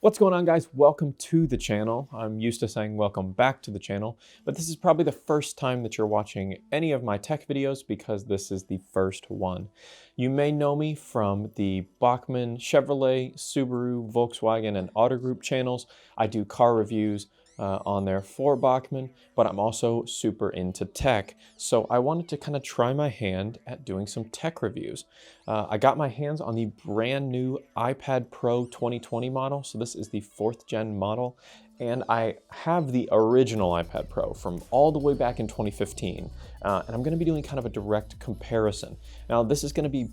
What's going on, guys? Welcome to the channel. I'm used to saying welcome back to the channel, but this is probably the first time that you're watching any of my tech videos because this is the first one. You may know me from the Bachmann, Chevrolet, Subaru, Volkswagen, and Auto Group channels. I do car reviews on there for Bachmann, but I'm also super into tech. So I wanted to kind of try my hand at doing some tech reviews. I got my hands on the brand new iPad Pro 2020 model. So this is the 4th gen model. And I have the original iPad Pro from all the way back in 2015. And I'm gonna be doing kind of a direct comparison. Now this is gonna be,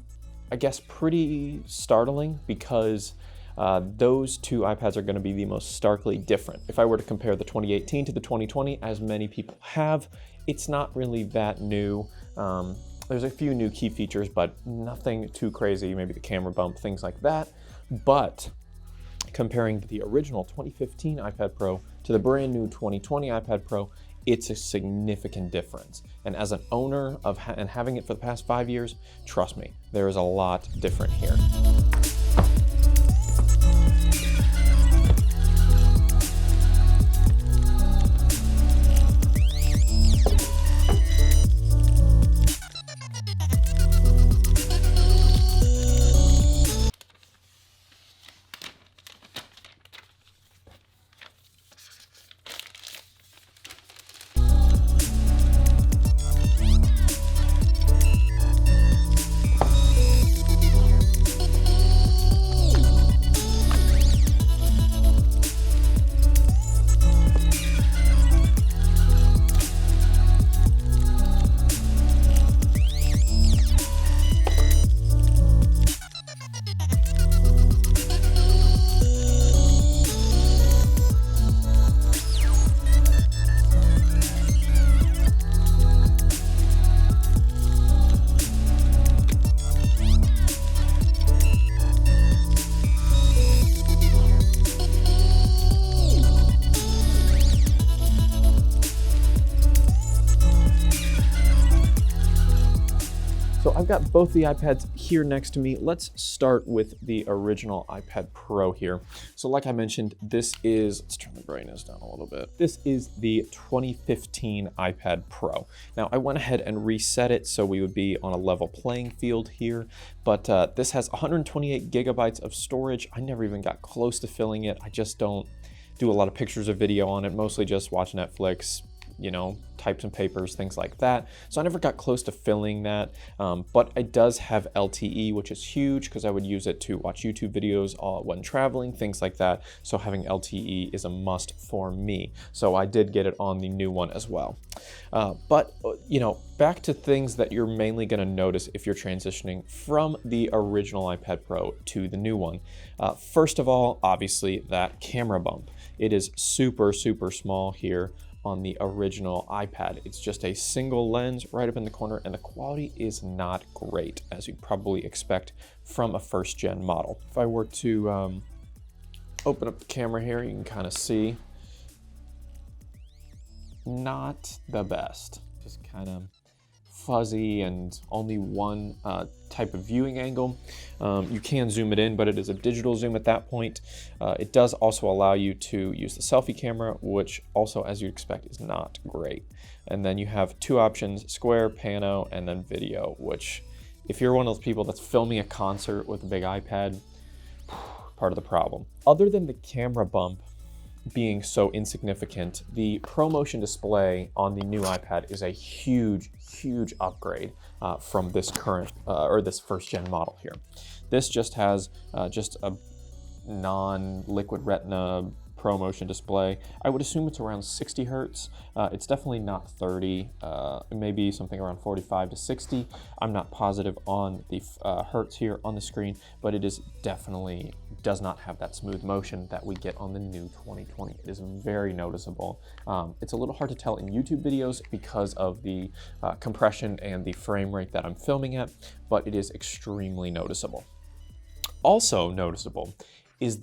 I guess, pretty startling because those two iPads are going to be the most starkly different. If I were to compare the 2018 to the 2020, as many people have, it's not really that new. There's a few new key features, but nothing too crazy, maybe the camera bump, things like that. But comparing the original 2015 iPad Pro to the brand new 2020 iPad Pro, it's a significant difference. And as an owner of and having it for the past 5 years, trust me, there is a lot different here. So I've got both the iPads here next to me. Let's start with the original iPad Pro here. So like I mentioned, this is, let's turn the brightness down a little bit. This is the 2015 iPad Pro. Now I went ahead and reset it so we would be on a level playing field here, but this has 128 gigabytes of storage. I never even got close to filling it. I just don't do a lot of pictures or video on it, mostly just watch Netflix, you know, type some papers, things like that. So I never got close to filling that, but it does have LTE, which is huge because I would use it to watch YouTube videos when traveling, things like that. So having LTE is a must for me. So I did get it on the new one as well. But, you know, back to things that you're mainly going to notice if you're transitioning from the original iPad Pro to the new one. First of all, obviously that camera bump. It is super, super small here on the original iPad. It's just a single lens right up in the corner, and the quality is not great, as you'd probably expect from a 1st gen model. If I were to open up the camera here, you can kind of see, not the best. Just kind of fuzzy and only one type of viewing angle. You can zoom it in, but it is a digital zoom at that point. It does also allow you to use the selfie camera, which also, as you'd expect, is not great. And then you have 2 options, square, pano, and then video, which if you're one of those people that's filming a concert with a big iPad, part of the problem. Other than the camera bump being so insignificant, the ProMotion display on the new iPad is a huge upgrade from this current or this 1st gen model here. This just has just a non-liquid retina ProMotion display. I would assume it's around 60 hertz. It's definitely not 30, maybe something around 45 to 60. I'm not positive on the hertz here on the screen, but it is definitely does not have that smooth motion that we get on the new 2020. It is very noticeable. It's a little hard to tell in YouTube videos because of the compression and the frame rate that I'm filming at, but it is extremely noticeable. Also noticeable is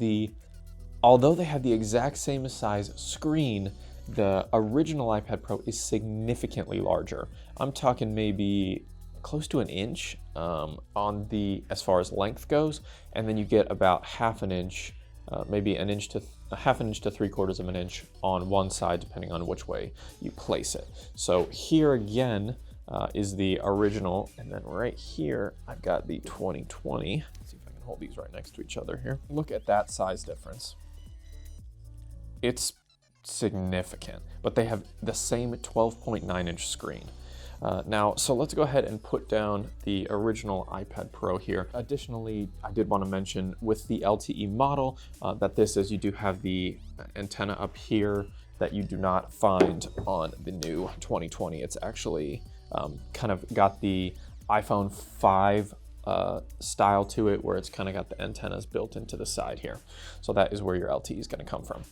although they have the exact same size screen, the original iPad Pro is significantly larger. I'm talking maybe close to an inch on the as far as length goes, and then you get about half an inch maybe a half an inch to 3/4 of an inch on one side, depending on which way you place it. So here again is the original, and then right here I've got the 2020. Let's see if I can hold these right next to each other here. Look at that size difference. It's significant, but they have the same 12.9-inch screen. Now, so let's go ahead and put down the original iPad Pro here. Additionally, I did want to mention with the LTE model that you do have the antenna up here that you do not find on the new 2020. It's actually kind of got the iPhone 5 style to it, where it's kind of got the antennas built into the side here. So that is where your LTE is going to come from.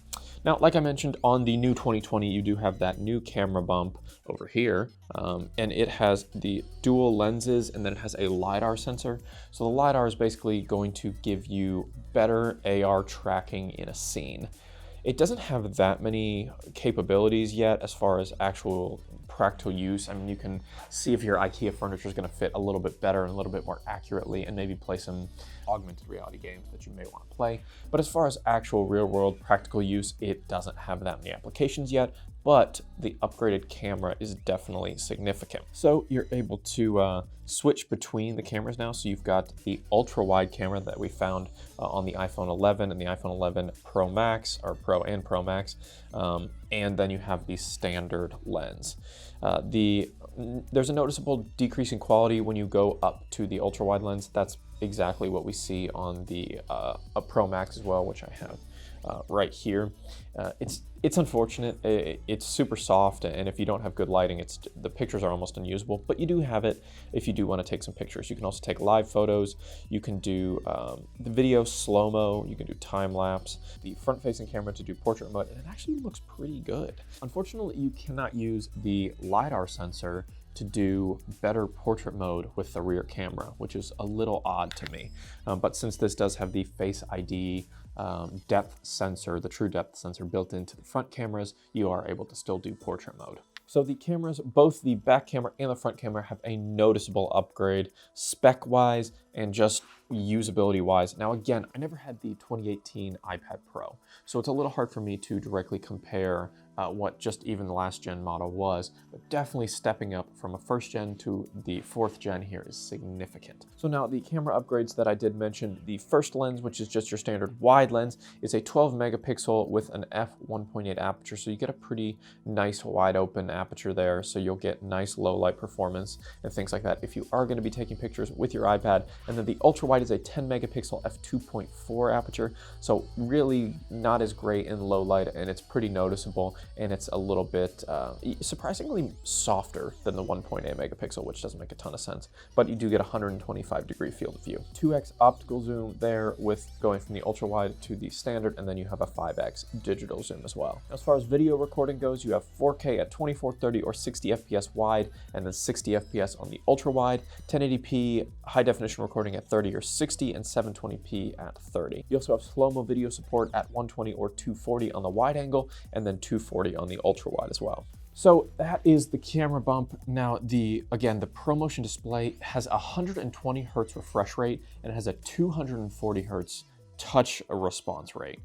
Now, like I mentioned, on the new 2020, you do have that new camera bump over here, and it has the dual lenses, and then it has a LiDAR sensor. So the LiDAR is basically going to give you better AR tracking in a scene. It doesn't have that many capabilities yet as far as actual practical use. I mean, you can see if your IKEA furniture is going to fit a little bit better and a little bit more accurately, and maybe play some augmented reality games that you may want to play. But as far as actual real world practical use, it doesn't have that many applications yet, but the upgraded camera is definitely significant. So you're able to switch between the cameras now. So you've got the ultra wide camera that we found on the iPhone 11 and the iPhone 11 Pro Max, or Pro and Pro Max, and then you have the standard lens. There's a noticeable decrease in quality when you go up to the ultra wide lens. That's exactly what we see on the Pro Max as well, which I have right here. It's unfortunate. It's super soft, and if you don't have good lighting, the pictures are almost unusable, but you do have it if you do want to take some pictures. You can also take live photos. You can do the video slow-mo. You can do time-lapse. The front-facing camera to do portrait mode, and it actually looks pretty good. Unfortunately, you cannot use the LiDAR sensor to do better portrait mode with the rear camera, which is a little odd to me. But since this does have the Face ID depth sensor, the true depth sensor built into the front cameras, you are able to still do portrait mode. So the cameras, both the back camera and the front camera, have a noticeable upgrade spec-wise and just usability-wise. Now again, I never had the 2018 iPad Pro, so it's a little hard for me to directly compare what just even the last gen model was, but definitely stepping up from a first gen to the fourth gen here is significant. So now the camera upgrades that I did mention, the first lens, which is just your standard wide lens, is a 12 megapixel with an f1.8 aperture, so you get a pretty nice wide open aperture there, so you'll get nice low light performance and things like that if you are going to be taking pictures with your iPad. And then the ultra wide is a 10 megapixel f2.4 aperture, so really not as great in low light, and it's pretty noticeable, and it's a little bit surprisingly softer than the 1.8 megapixel, which doesn't make a ton of sense, but you do get 125-degree field of view. 2x optical zoom there with going from the ultra wide to the standard, and then you have a 5x digital zoom as well. As far as video recording goes, you have 4K at 2430 or 60 FPS wide, and then 60 FPS on the ultra wide, 1080p high definition recording at 30 or 60, and 720p at 30. You also have slow-mo video support at 120 or 240 on the wide angle, and then 240 on the ultra wide as well. So that is the camera bump. Now again, the ProMotion display has a 120 hertz refresh rate, and it has a 240 hertz touch response rate,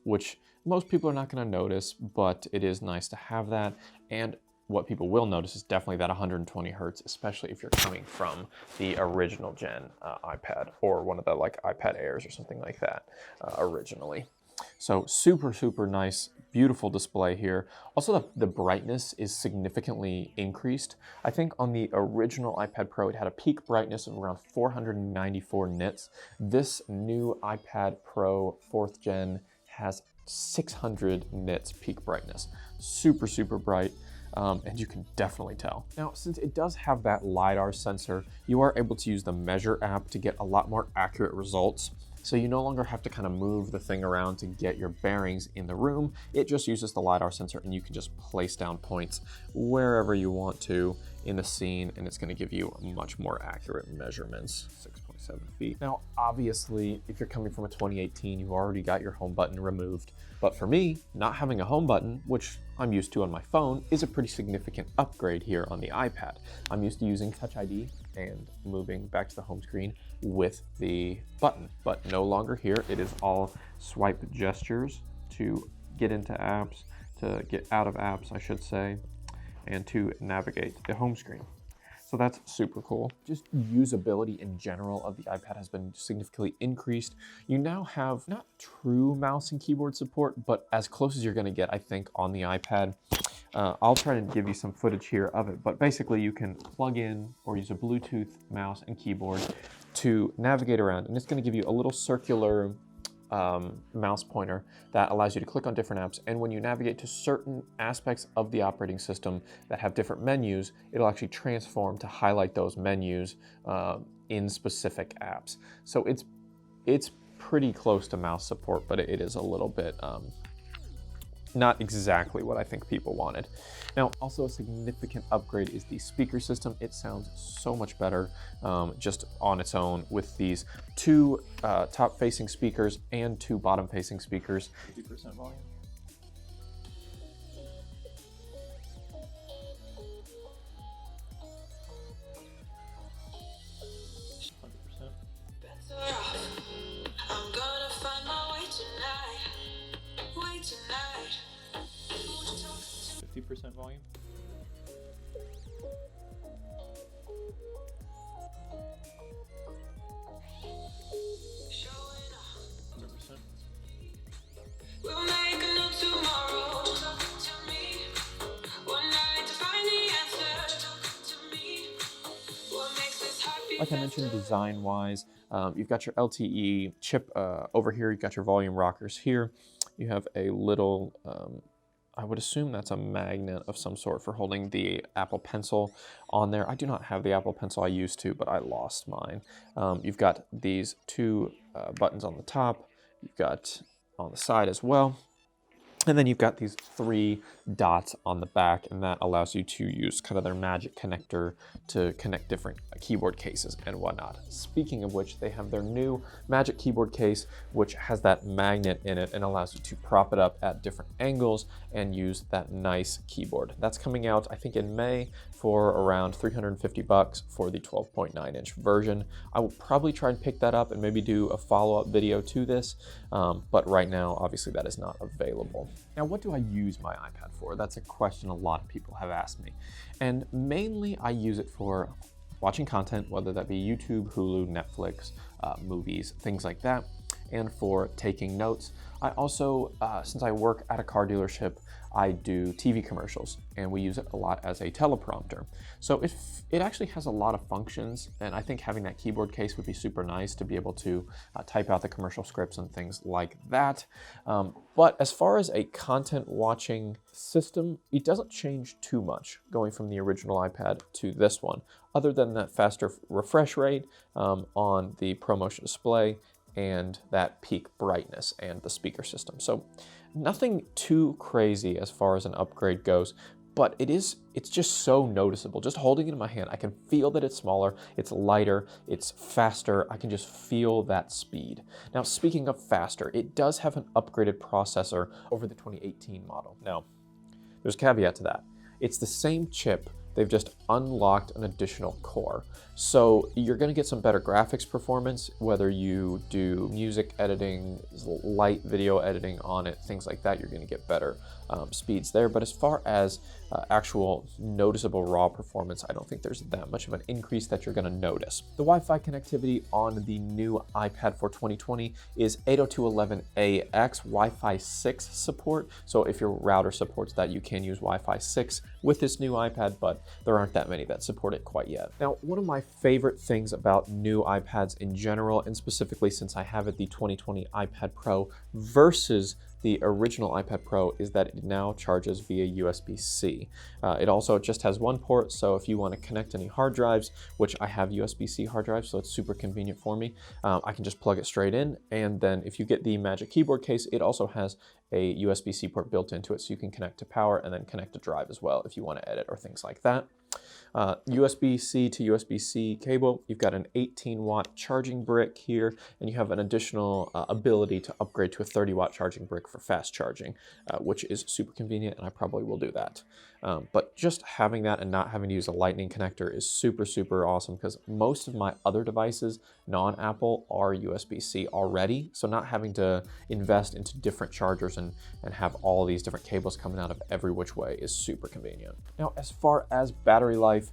which most people are not going to notice, but it is nice to have that. And what people will notice is definitely that 120 hertz, especially if you're coming from the original gen iPad, or one of the like iPad Airs or something like that originally. So super, super nice, beautiful display here. Also, the brightness is significantly increased. I think on the original iPad Pro, it had a peak brightness of around 494 nits. This new iPad Pro 4th gen has 600 nits peak brightness. Super, super bright. And you can definitely tell. Now, since it does have that LiDAR sensor, you are able to use the Measure app to get a lot more accurate results. So you no longer have to kind of move the thing around to get your bearings in the room. It just uses the LiDAR sensor, and you can just place down points wherever you want to in the scene, and it's going to give you much more accurate measurements. 6.5. 27 feet. Now, obviously, if you're coming from a 2018, you've already got your home button removed. But for me, not having a home button, which I'm used to on my phone, is a pretty significant upgrade here on the iPad. I'm used to using Touch ID and moving back to the home screen with the button, but no longer here. It is all swipe gestures to get into apps, to get out of apps, I should say, and to navigate the home screen. So that's super cool. Just usability in general of the iPad has been significantly increased. You now have not true mouse and keyboard support, but as close as you're gonna get, I think, on the iPad. I'll try to give you some footage here of it, but basically you can plug in or use a Bluetooth mouse and keyboard to navigate around, and it's gonna give you a little circular mouse pointer that allows you to click on different apps, and when you navigate to certain aspects of the operating system that have different menus, it'll actually transform to highlight those menus in specific apps. So it's pretty close to mouse support, but it is a little bit not exactly what I think people wanted. Now, also a significant upgrade is the speaker system. It sounds so much better just on its own with these two top-facing speakers and two bottom-facing speakers. 50% volume. I'm gonna find my way tonight. 50% volume. We'll make a new tomorrow. Talk to me. One night to find the answer. Talk to me. What makes this happy? Like I mentioned, design-wise, you've got your LTE chip over here. You've got your volume rockers here. You have a little, I would assume that's a magnet of some sort for holding the Apple Pencil on there. I do not have the Apple Pencil. I used to, but I lost mine. You've got these two buttons on the top. You've got on the side as well. And then you've got these three dots on the back, and that allows you to use kind of their magic connector to connect different keyboard cases and whatnot. Speaking of which, they have their new magic keyboard case, which has that magnet in it and allows you to prop it up at different angles and use that nice keyboard. That's coming out, I think, in May for around $350 for the 12.9-inch version. I will probably try and pick that up and maybe do a follow-up video to this, but right now, obviously, that is not available. Now, what do I use my iPad for? That's a question a lot of people have asked me. And mainly I use it for watching content, whether that be YouTube, Hulu, Netflix, movies, things like that, and for taking notes. I also, since I work at a car dealership, I do TV commercials, and we use it a lot as a teleprompter. So it actually has a lot of functions, and I think having that keyboard case would be super nice to be able to type out the commercial scripts and things like that. But as far as a content watching system, it doesn't change too much going from the original iPad to this one, other than that faster refresh rate on the ProMotion display and that peak brightness and the speaker system. So nothing too crazy as far as an upgrade goes, but it's just so noticeable. Just holding it in my hand, I can feel that it's smaller, it's lighter, it's faster. I can just feel that speed. Now, speaking of faster, it does have an upgraded processor over the 2018 model. Now, there's a caveat to that. It's the same chip, they've just unlocked an additional core. So you're gonna get some better graphics performance, whether you do music editing, light video editing on it, things like that, you're gonna get better speeds there. But as far as actual noticeable raw performance, I don't think there's that much of an increase that you're gonna notice. The Wi-Fi connectivity on the new iPad for 2020 is 802.11ax Wi-Fi 6 support. So if your router supports that, you can use Wi-Fi 6 with this new iPad, but there aren't that many that support it quite yet. Now, one of my favorite things about new iPads in general, and specifically since I have it the 2020 iPad Pro versus the original iPad Pro, is that it now charges via USB-C. It also just has one port, so if you want to connect any hard drives, which I have USB-C hard drives, so it's super convenient for me, I can just plug it straight in. And then if you get the Magic Keyboard case, it also has a USB-C port built into it, so you can connect to power and then connect to drive as well if you want to edit or things like that. USB-C to USB-C cable. You've got an 18-watt charging brick here, and you have an additional ability to upgrade to a 30-watt charging brick for fast charging, which is super convenient, and I probably will do that. But just having that and not having to use a lightning connector is super, super awesome, because most of my other devices, non-Apple, are USB-C already. So not having to invest into different chargers and have all these different cables coming out of every which way is super convenient. Now, as far as battery life,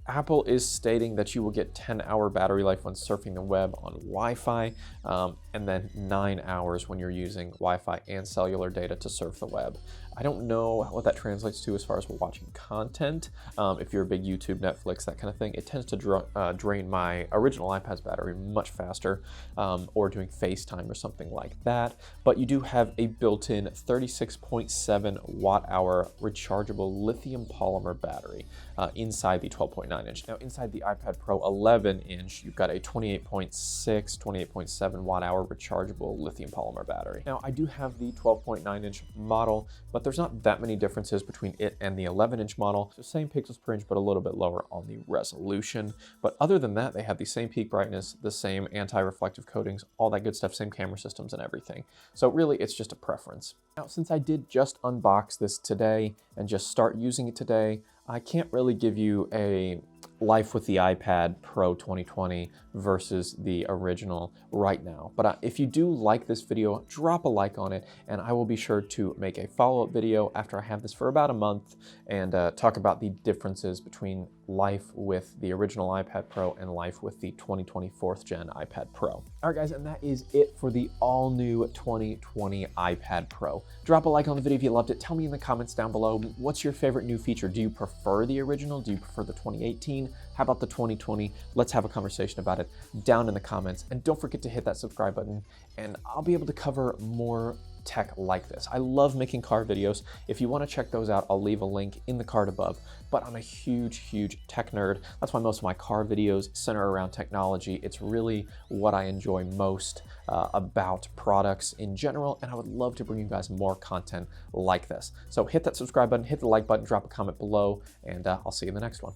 Apple is stating that you will get 10-hour battery life when surfing the web on Wi-Fi, and then 9 hours when you're using Wi-Fi and cellular data to surf the web. I don't know what that translates to as far as watching content. If you're a big YouTube, Netflix, that kind of thing, it tends to drain my original iPad's battery much faster, or doing FaceTime or something like that. But you do have a built-in 36.7 watt-hour rechargeable lithium polymer battery inside the 12.9 inch. Now, inside the iPad Pro 11 inch, you've got a 28.6, 28.7 watt-hour rechargeable lithium polymer battery. Now, I do have the 12.9 inch model, but there's not that many differences between it and the 11 inch model. So same pixels per inch, but a little bit lower on the resolution. But other than that, they have the same peak brightness, the same anti-reflective coatings, all that good stuff, same camera systems and everything. So really, it's just a preference. Now, since I did just unbox this today and just start using it today, I can't really give you a life with the iPad Pro 2020 versus the original right now. But if you do like this video, drop a like on it, and I will be sure to make a follow-up video after I have this for about a month and talk about the differences between life with the original iPad Pro and life with the 2020 4th gen iPad Pro. All right, guys, and that is it for the all-new 2020 iPad Pro. Drop a like on the video if you loved it. Tell me in the comments down below, what's your favorite new feature? Do you prefer the original? Do you prefer the 2018? How about the 2020? Let's have a conversation about it down in the comments. And don't forget to hit that subscribe button, and I'll be able to cover more tech like this. I love making car videos. If you want to check those out, I'll leave a link in the card above. But I'm a huge, huge tech nerd. That's why most of my car videos center around technology. It's really what I enjoy most about products in general, and I would love to bring you guys more content like this. So hit that subscribe button, hit the like button, drop a comment below, and I'll see you in the next one.